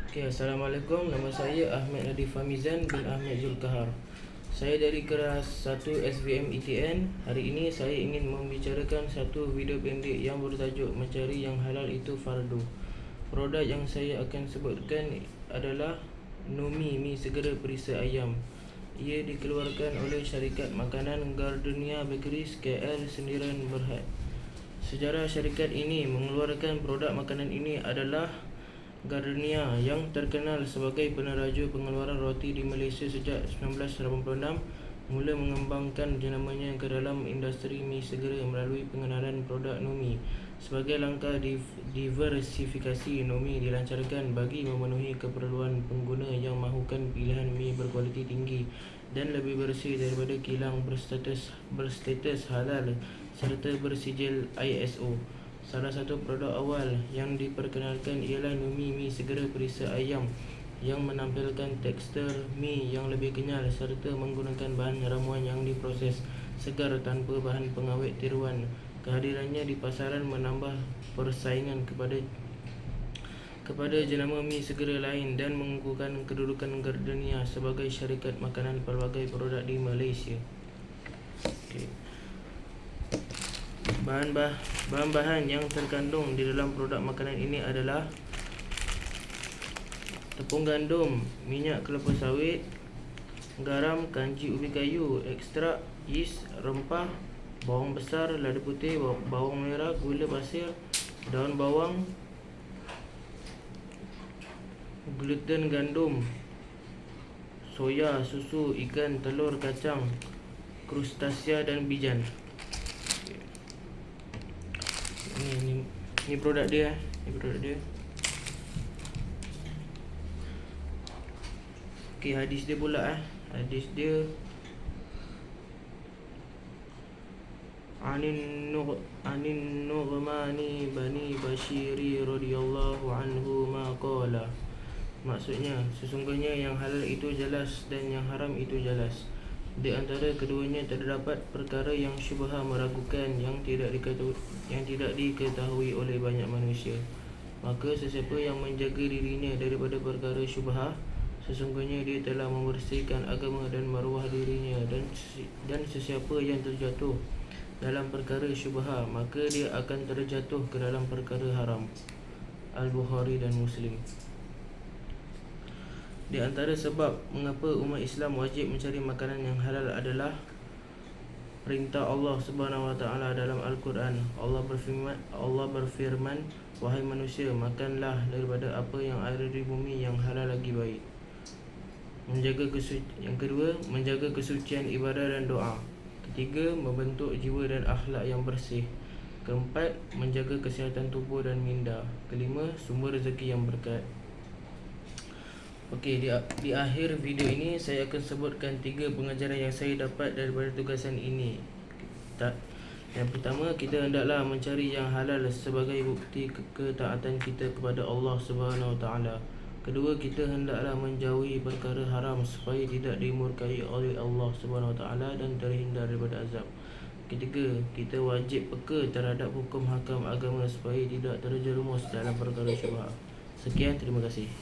Assalamualaikum. Nama saya Ahmad Nadif Famizan bin Ahmad Zulkahar. Saya dari kelas 1 SVM ETN. Hari ini saya ingin membicarakan satu video pendek yang bertajuk Mencari yang halal itu fardu. Produk yang saya akan sebutkan adalah Nomi Mi Segera Perisa Ayam. Ia dikeluarkan oleh syarikat makanan Gardenia Bakeries KL Sendirian Berhad. Sejarah syarikat ini mengeluarkan produk makanan ini adalah Gardenia yang terkenal sebagai peneraju pengeluaran roti di Malaysia sejak 1986 mula mengembangkan jenamanya ke dalam industri mi segera melalui pengenalan produk Nomi. Sebagai langkah diversifikasi, Nomi dilancarkan bagi memenuhi keperluan pengguna yang mahukan pilihan mi berkualiti tinggi dan lebih bersih daripada kilang berstatus halal serta bersijil ISO. Salah satu produk awal yang diperkenalkan ialah Nomi Mi Segera Perisa Ayam yang menampilkan tekstur mi yang lebih kenyal serta menggunakan bahan ramuan yang diproses segar tanpa bahan pengawet tiruan. Kehadirannya di pasaran menambah persaingan kepada jenama mi segera lain dan mengukuhkan kedudukan Gardenia sebagai syarikat makanan pelbagai produk di Malaysia. Bahan-bahan yang terkandung di dalam produk makanan ini adalah tepung gandum, minyak kelapa sawit, garam, kanji ubi kayu, ekstrak, yeast, rempah, bawang besar, lada putih, bawang merah, gula pasir, daun bawang, gluten gandum, soya, susu, ikan, telur, kacang, krustasia dan bijan. Ini produk dia. Hadis dia pula hadis dia Anin Nu'mani bani Bashiri radhiyallahu anhu maqala. Maksudnya, sesungguhnya yang halal itu jelas dan yang haram itu jelas. Di antara keduanya terdapat perkara yang syubhah meragukan yang tidak diketahui oleh banyak manusia. Maka sesiapa yang menjaga dirinya daripada perkara syubhah, sesungguhnya dia telah membersihkan agama dan maruah dirinya, dan sesiapa yang terjatuh dalam perkara syubhah, maka dia akan terjatuh ke dalam perkara haram. Al-Bukhari dan Muslim. Di antara sebab mengapa umat Islam wajib mencari makanan yang halal adalah perintah Allah Subhanahu wa taala dalam Al-Quran. Allah berfirman, wahai manusia, makanlah daripada apa yang ada di bumi yang halal lagi baik. Yang kedua, menjaga kesucian ibadah dan doa. Ketiga, membentuk jiwa dan akhlak yang bersih. Keempat, menjaga kesihatan tubuh dan minda. Kelima, sumber rezeki yang berkat. Di akhir video ini saya akan sebutkan 3 pengajaran yang saya dapat daripada tugasan ini. Yang pertama, kita hendaklah mencari yang halal sebagai bukti ketaatan kita kepada Allah Subhanahu wa taala. Kedua, kita hendaklah menjauhi perkara haram supaya tidak dimurkai oleh Allah Subhanahu wa taala dan terhindar daripada azab. Ketiga, kita wajib peka terhadap hukum hakam agama supaya tidak terjerumus dalam perkara syubhah. Sekian, terima kasih.